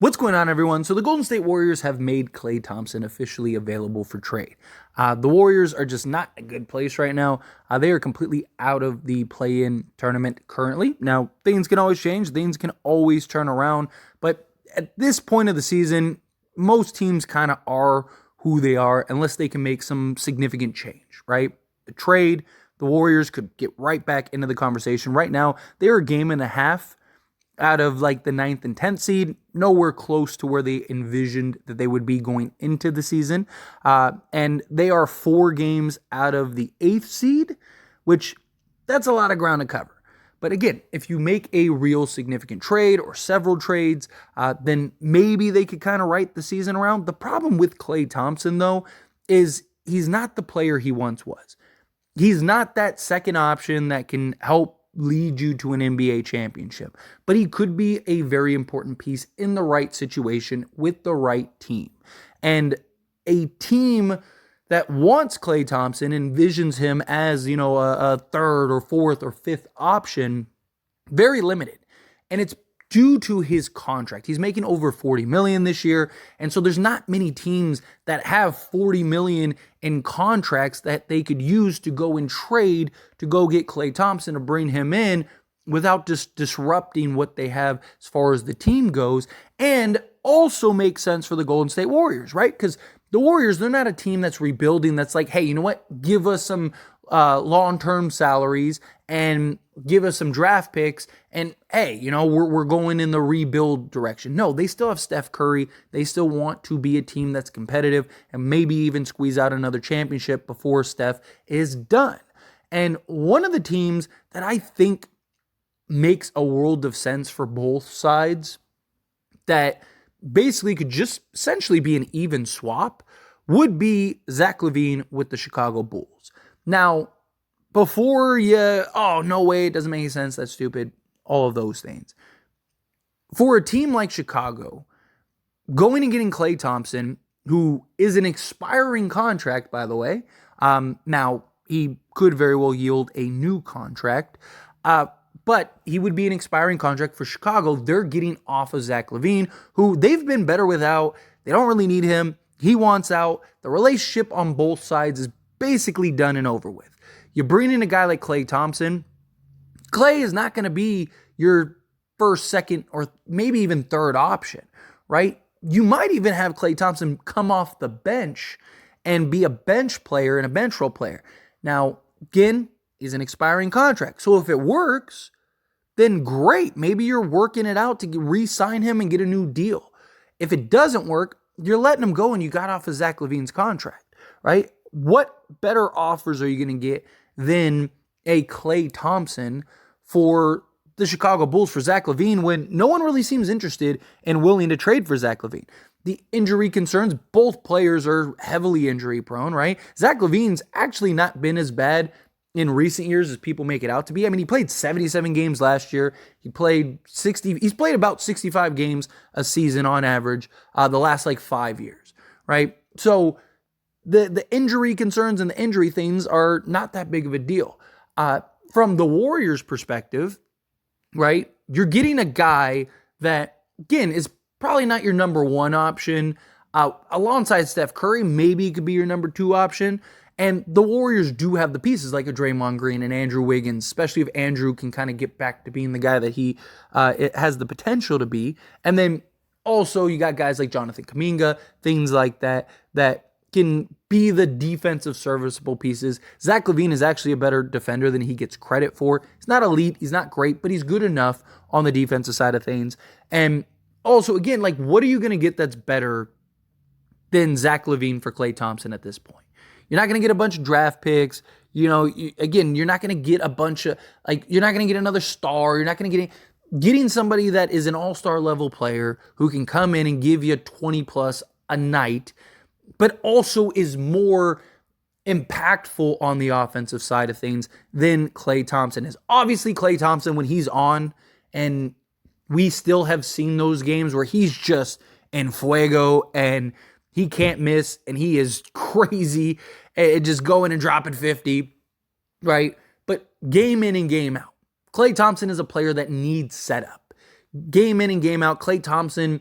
What's going on, everyone? So the Golden State Warriors have made Klay Thompson officially available for trade. The Warriors are just not in a good place right now. They are completely out of the play-in tournament currently. Now, things can always change. Things can always turn around. But at this point of the season, most teams kind of are who they are unless they can make some significant change, right? The trade, the Warriors could get right back into the conversation. Right now, they're a game and a half out of like the 9th and 10th seed, nowhere close to where they envisioned that they would be going into the season. And they are 4 games out of the 8th seed, which that's a lot of ground to cover. But again, if you make a real significant trade or several trades, then maybe they could kind of right the season around. The problem with Klay Thompson, though, is he's not the player he once was. He's not that second option that can help lead you to an NBA championship, but he could be a very important piece in the right situation with the right team. And a team that wants Klay Thompson envisions him as, a third or fourth or fifth option, very limited. And it's due to his contract. He's making over $40 million this year. And so there's not many teams that have $40 million in contracts that they could use to go and trade to go get Klay Thompson to bring him in without just disrupting what they have as far as the team goes, and also makes sense for the Golden State Warriors, right? Because the Warriors, they're not a team that's rebuilding that's like, hey, you know what? Give us some long-term salaries and give us some draft picks, and hey, we're going in the rebuild direction. No, they still have Steph Curry. They still want to be a team that's competitive and maybe even squeeze out another championship before Steph is done. And one of the teams that I think makes a world of sense for both sides, that basically could just essentially be an even swap, would be Zach Lavine with the Chicago Bulls. Now, before oh, no way, it doesn't make any sense, that's stupid, all of those things. For a team like Chicago, going and getting Klay Thompson, who is an expiring contract, by the way, now he could very well yield a new contract, but he would be an expiring contract for Chicago. They're getting off of Zach Lavine, who they've been better without. They don't really need him. He wants out. The relationship on both sides is basically done and over with. You bring in a guy like Klay Thompson. Klay is not going to be your first, second, or maybe even third option, right? You might even have Klay Thompson come off the bench and be a bench player and a bench role player. Now, again, he's an expiring contract. So if it works, then great. Maybe you're working it out to re-sign him and get a new deal. If it doesn't work, you're letting him go and you got off of Zach Lavine's contract, right? What better offers are you going to get than a Klay Thompson for the Chicago Bulls for Zach Lavine when no one really seems interested and willing to trade for Zach Lavine? The injury concerns, both players are heavily injury prone, right? Zach Lavine's actually not been as bad in recent years as people make it out to be. I mean, he played 77 games last year. He's played about 65 games a season on average the last 5 years, right? So the injury concerns and the injury things are not that big of a deal. From the Warriors' perspective, right, you're getting a guy that, again, is probably not your number one option. Alongside Steph Curry, maybe he could be your number 2 option. And the Warriors do have the pieces like a Draymond Green and Andrew Wiggins, especially if Andrew can kind of get back to being the guy that he has the potential to be. And then also you got guys like Jonathan Kuminga, things like that can be the defensive serviceable pieces. Zach Lavine is actually a better defender than he gets credit for. He's not elite, he's not great, but he's good enough on the defensive side of things. And also, again, what are you going to get that's better than Zach Lavine for Klay Thompson at this point? You're not going to get a bunch of draft picks. You're not going to get a bunch of, you're not going to get another star. You're not going to get getting somebody that is an all-star level player who can come in and give you 20 plus a night, but also is more impactful on the offensive side of things than Klay Thompson is. Obviously, Klay Thompson, when he's on, and we still have seen those games where he's just en fuego and he can't miss and he is crazy and just going and dropping 50, right? But game in and game out, Klay Thompson is a player that needs setup. Game in and game out, Klay Thompson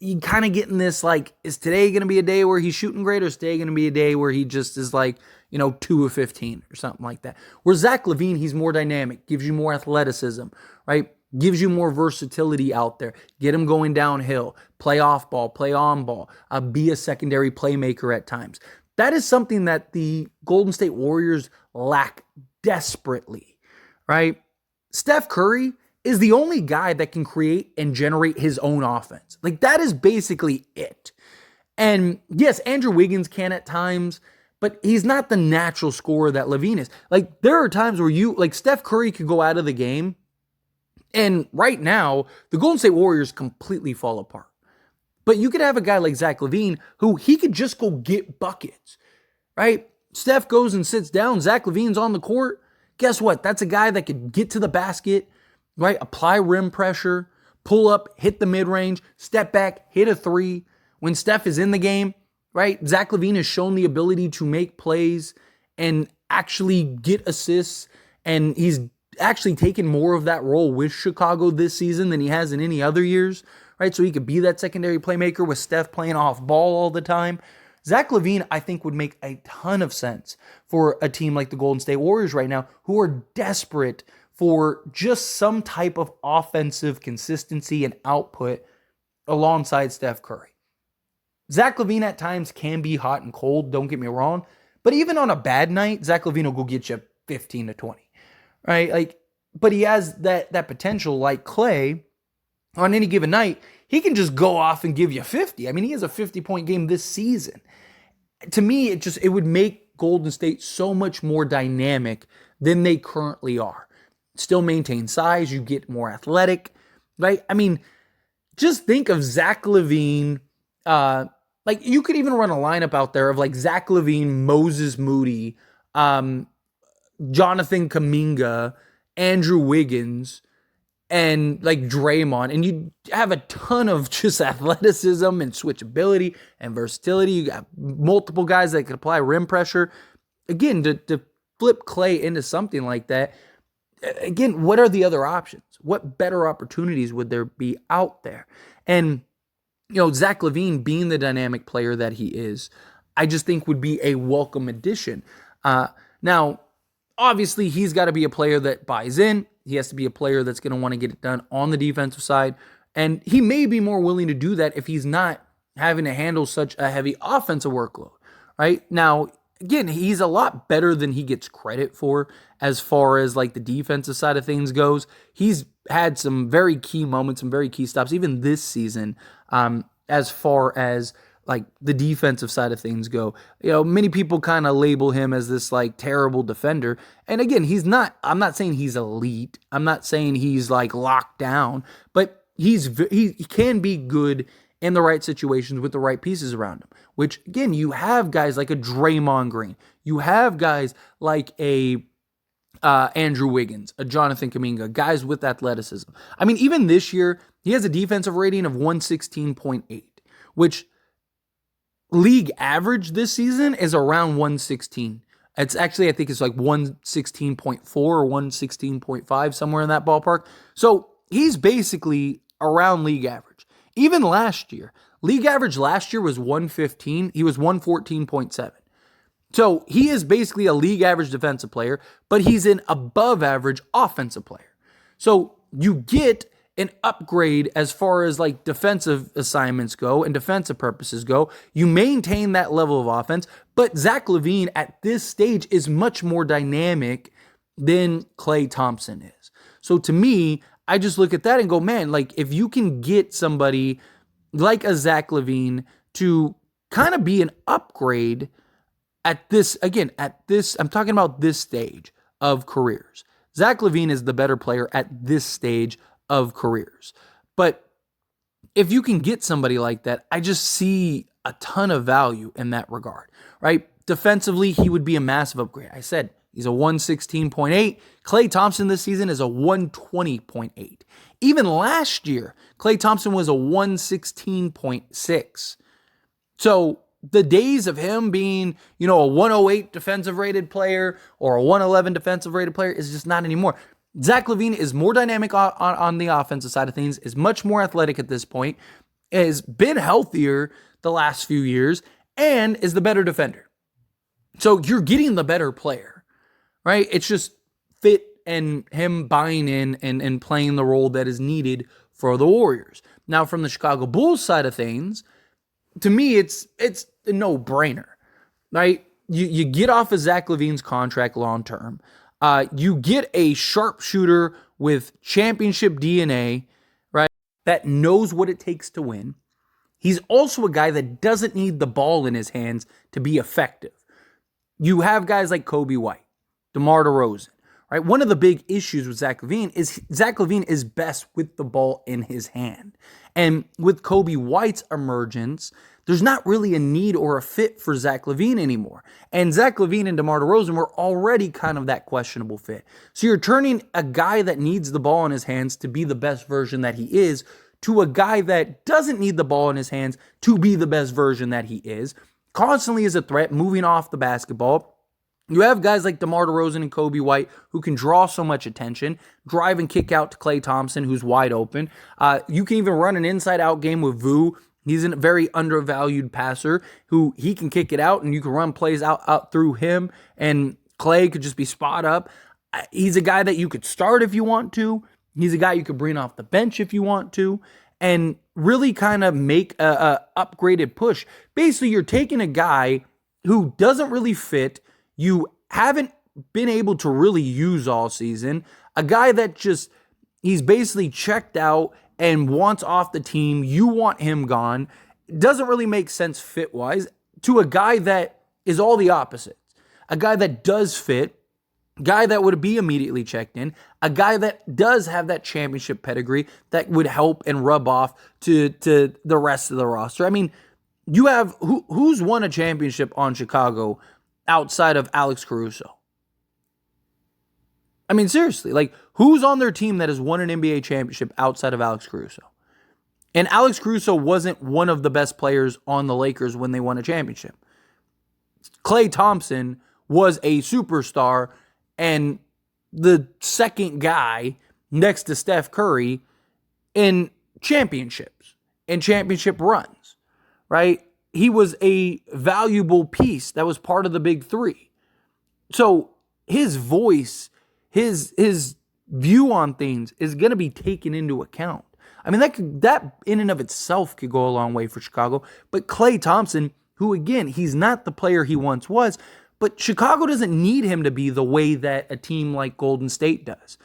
you kind of getting this, like, is today going to be a day where he's shooting great, or is today going to be a day where he just is like, 2 of 15 or something like that? Where Zach Lavine, he's more dynamic, gives you more athleticism, right? Gives you more versatility out there. Get him going downhill, play off ball, play on ball, be a secondary playmaker at times. That is something that the Golden State Warriors lack desperately, right? Steph Curry is the only guy that can create and generate his own offense. Like, that is basically it. And yes, Andrew Wiggins can at times, but he's not the natural scorer that Lavine is. Like, there are times where Steph Curry could go out of the game, and right now, the Golden State Warriors completely fall apart. But you could have a guy like Zach Lavine who he could just go get buckets, right? Steph goes and sits down. Zach Lavine's on the court. Guess what? That's a guy that could get to the basket, right? Apply rim pressure, pull up, hit the mid-range, step back, hit a three. When Steph is in the game, right? Zach Lavine has shown the ability to make plays and actually get assists, and he's actually taken more of that role with Chicago this season than he has in any other years, right? So he could be that secondary playmaker with Steph playing off ball all the time. Zach Lavine, I think, would make a ton of sense for a team like the Golden State Warriors right now, who are desperate for just some type of offensive consistency and output alongside Steph Curry. Zach Lavine at times can be hot and cold, don't get me wrong, but even on a bad night, Zach Lavine will go get you 15 to 20. Right? But he has that potential, like Klay, on any given night, he can just go off and give you 50. I mean, he has a 50-point game this season. To me, it would make Golden State so much more dynamic than they currently are. Still maintain size, you get more athletic, right? I mean, just think of Zach Lavine. You could even run a lineup out there of like Zach Lavine, Moses Moody, Jonathan Kuminga, Andrew Wiggins, and like Draymond, and you have a ton of just athleticism and switchability and versatility. You got multiple guys that can apply rim pressure. Again, to flip Klay into something like that, again, what are the other options? What better opportunities would there be out there? And, Zach Lavine being the dynamic player that he is, I just think would be a welcome addition. Now, obviously, he's got to be a player that buys in. He has to be a player that's going to want to get it done on the defensive side. And he may be more willing to do that if he's not having to handle such a heavy offensive workload, right? Now, again, he's a lot better than he gets credit for as far as like the defensive side of things goes. He's had some very key moments, some very key stops, even this season, as far as like the defensive side of things go. Many people kind of label him as this like terrible defender. And again, I'm not saying he's elite. I'm not saying he's like locked down, but he can be good in the right situations with the right pieces around him, which again, you have guys like a Draymond Green. You have guys like a Andrew Wiggins, a Jonathan Kuminga, guys with athleticism. I mean, even this year, he has a defensive rating of 116.8, which league average this season is around 116. It's actually, I think it's like 116.4 or 116.5, somewhere in that ballpark. So he's basically around league average. Even last year, league average last year was 115. He was 114.7. So he is basically a league average defensive player, but he's an above average offensive player. So you get an upgrade as far as like defensive assignments go and defensive purposes go. You maintain that level of offense, but Zach Lavine at this stage is much more dynamic than Klay Thompson is. So to me, I just look at that and go, man, like if you can get somebody like a Zach Lavine to kind of be an upgrade I'm talking about this stage of careers. Zach Lavine is the better player at this stage of careers. But if you can get somebody like that, I just see a ton of value in that regard, right? Defensively, he would be a massive upgrade. I said he's a 116.8. Klay Thompson this season is a 120.8. Even last year, Klay Thompson was a 116.6. So the days of him being, a 108 defensive rated player or a 111 defensive rated player is just not anymore. Zach Lavine is more dynamic on the offensive side of things, is much more athletic at this point, has been healthier the last few years and is the better defender. So you're getting the better player, right? It's just fit and him buying in and playing the role that is needed for the Warriors. Now, from the Chicago Bulls side of things, to me, it's a no-brainer, right? You get off of Zach Lavine's contract long-term. You get a sharpshooter with championship DNA, right, that knows what it takes to win. He's also a guy that doesn't need the ball in his hands to be effective. You have guys like Kobe White, DeMar DeRozan, right? One of the big issues with Zach Lavine is Zach Lavine is best with the ball in his hand. And with Kobe White's emergence, there's not really a need or a fit for Zach Lavine anymore. And Zach Lavine and DeMar DeRozan were already kind of that questionable fit. So you're turning a guy that needs the ball in his hands to be the best version that he is to a guy that doesn't need the ball in his hands to be the best version that he is. Constantly is a threat, moving off the basketball. You have guys like DeMar DeRozan and Kobe White who can draw so much attention, drive and kick out to Klay Thompson, who's wide open. You can even run an inside-out game with Vu. He's a very undervalued passer who he can kick it out, and you can run plays out through him, and Klay could just be spot up. He's a guy that you could start if you want to. He's a guy you could bring off the bench if you want to, and really kind of make a upgraded push. Basically, you're taking a guy who doesn't really fit, you haven't been able to really use all season, a guy that just, he's basically checked out and wants off the team, you want him gone. It doesn't really make sense fit-wise, to a guy that is all the opposite. A guy that does fit, guy that would be immediately checked in, a guy that does have that championship pedigree that would help and rub off to the rest of the roster. I mean, you have, who's won a championship on Chicago outside of Alex Caruso? I mean, seriously, like, who's on their team that has won an NBA championship outside of Alex Caruso? And Alex Caruso wasn't one of the best players on the Lakers when they won a championship. Klay Thompson was a superstar and the second guy next to Steph Curry in championships and championship runs, right? He was a valuable piece that was part of the big three. So his voice, his view on things is going to be taken into account. I mean, that in and of itself could go a long way for Chicago. But Klay Thompson, who again, he's not the player he once was, but Chicago doesn't need him to be the way that a team like Golden State does.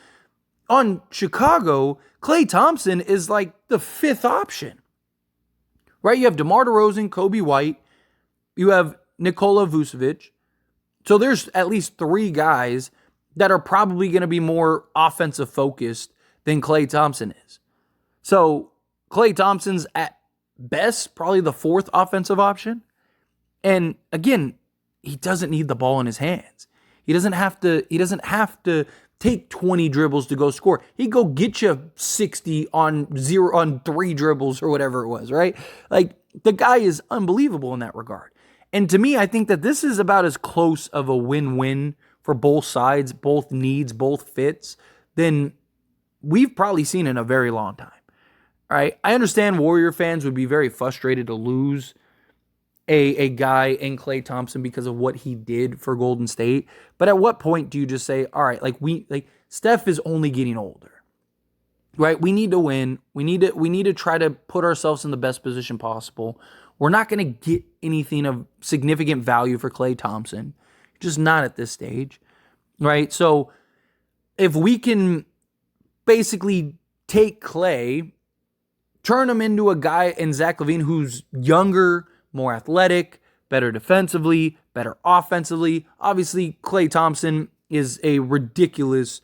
On Chicago, Klay Thompson is like the fifth option, right? You have DeMar DeRozan, Kobe White, you have Nikola Vucevic. So there's at least three guys that are probably going to be more offensive focused than Klay Thompson is. So Klay Thompson's at best probably the fourth offensive option. And again, he doesn't need the ball in his hands. He doesn't have to take 20 dribbles to go score. He'd go get you 60 on 3 dribbles or whatever it was, right? Like, the guy is unbelievable in that regard. And to me, I think that this is about as close of a win-win for both sides, both needs, both fits, than we've probably seen in a very long time. All right, I understand Warrior fans would be very frustrated to lose a guy in Klay Thompson because of what he did for Golden State. But at what point do you just say, all right, like Steph is only getting older, right? We need to win. We need to try to put ourselves in the best position possible. We're not going to get anything of significant value for Klay Thompson, just not at this stage, right? So if we can basically take Klay, turn him into a guy in Zach Lavine who's younger, more athletic, better defensively, better offensively. Obviously, Klay Thompson is a ridiculous,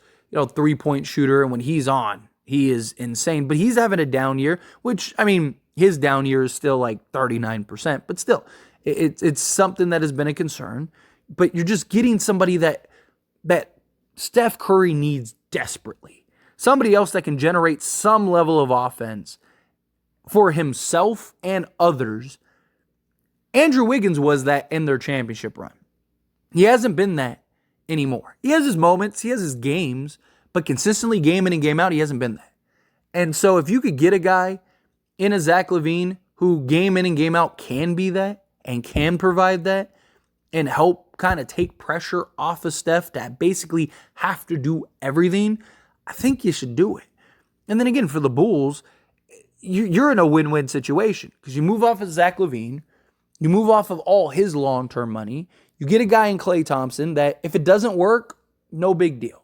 three-point shooter, and when he's on, he is insane. But he's having a down year, which, I mean, his down year is still like 39%, but still, it's something that has been a concern. But you're just getting somebody that Steph Curry needs desperately. Somebody else that can generate some level of offense for himself and others. Andrew Wiggins was that in their championship run. He hasn't been that anymore. He has his moments, he has his games, but consistently game in and game out, he hasn't been that. And so if you could get a guy in a Zach Lavine who game in and game out can be that and can provide that and help kind of take pressure off of Steph to basically have to do everything, I think you should do it. And then again, for the Bulls, you're in a win-win situation because you move off of Zach Lavine, you move off of all his long-term money, you get a guy in Klay Thompson that if it doesn't work, no big deal,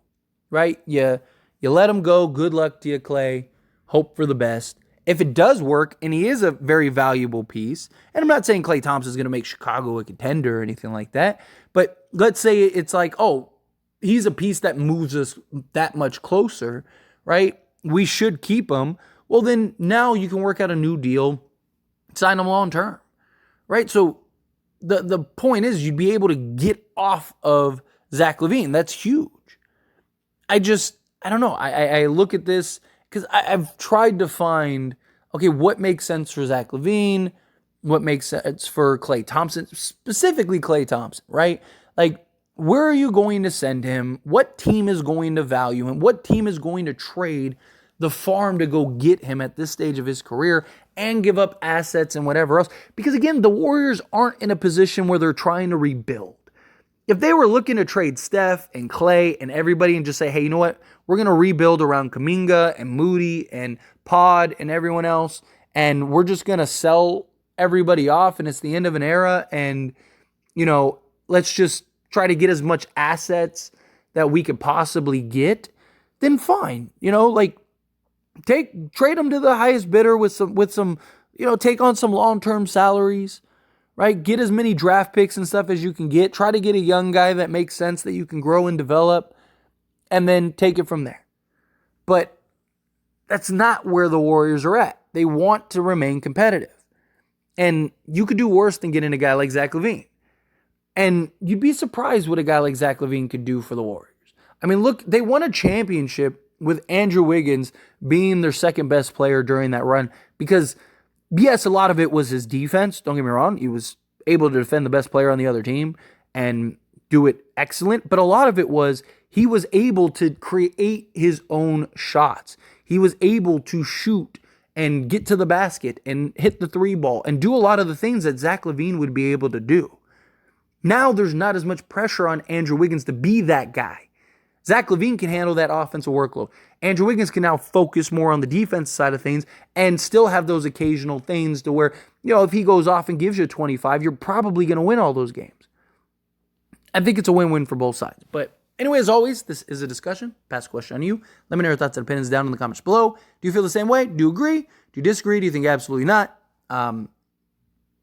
right? You let him go. Good luck to you, Klay. Hope for the best. If it does work, and he is a very valuable piece, and I'm not saying Klay Thompson is going to make Chicago a contender or anything like that, but let's say it's like, oh, he's a piece that moves us that much closer, right? We should keep him. Well, then now you can work out a new deal, sign him long term, right? So the point is you'd be able to get off of Zach Lavine. That's huge. I don't know. I look at this because I've tried to find, okay, what makes sense for Zach Lavine? What makes sense for Klay Thompson? Specifically Klay Thompson, right? Like, where are you going to send him? What team is going to value him? What team is going to trade the farm to go get him at this stage of his career and give up assets and whatever else? Because again, the Warriors aren't in a position where they're trying to rebuild. If they were looking to trade Steph and Klay and everybody and just say, hey, you know what? We're going to rebuild around Kuminga and Moody and Pod and everyone else, and we're just going to sell everybody off, and it's the end of an era, and, you know, let's just try to get as much assets that we could possibly get, then fine. You know, like, trade them to the highest bidder with some, you know, take on some long-term salaries, right? Get as many draft picks and stuff as you can get. Try to get a young guy that makes sense that you can grow and develop, and then take it from there. But that's not where the Warriors are at. They want to remain competitive. And you could do worse than getting a guy like Zach Lavine. And you'd be surprised what a guy like Zach Lavine could do for the Warriors. I mean, look, they won a championship with Andrew Wiggins being their second best player during that run because, yes, a lot of it was his defense. Don't get me wrong. He was able to defend the best player on the other team and do it excellent. But a lot of it was he was able to create his own shots. He was able to shoot and get to the basket and hit the three ball and do a lot of the things that Zach Lavine would be able to do. Now there's not as much pressure on Andrew Wiggins to be that guy. Zach Lavine can handle that offensive workload. Andrew Wiggins can now focus more on the defense side of things and still have those occasional things to where, you know, if he goes off and gives you 25, you're probably going to win all those games. I think it's a win-win for both sides. But anyway, as always, this is a discussion. Pass the question on you. Let me know your thoughts and opinions down in the comments below. Do you feel the same way? Do you agree? Do you disagree? Do you think absolutely not?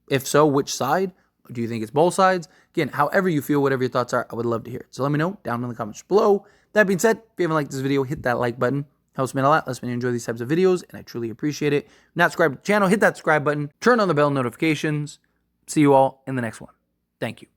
If so, which side? Do you think it's both sides? Again, however you feel, whatever your thoughts are, I would love to hear it. So let me know down in the comments below. That being said, if you haven't liked this video, hit that like button. Helps me a lot. Lets me enjoy these types of videos, and I truly appreciate it. If you're not subscribed to the channel, hit that subscribe button. Turn on the bell notifications. See you all in the next one. Thank you.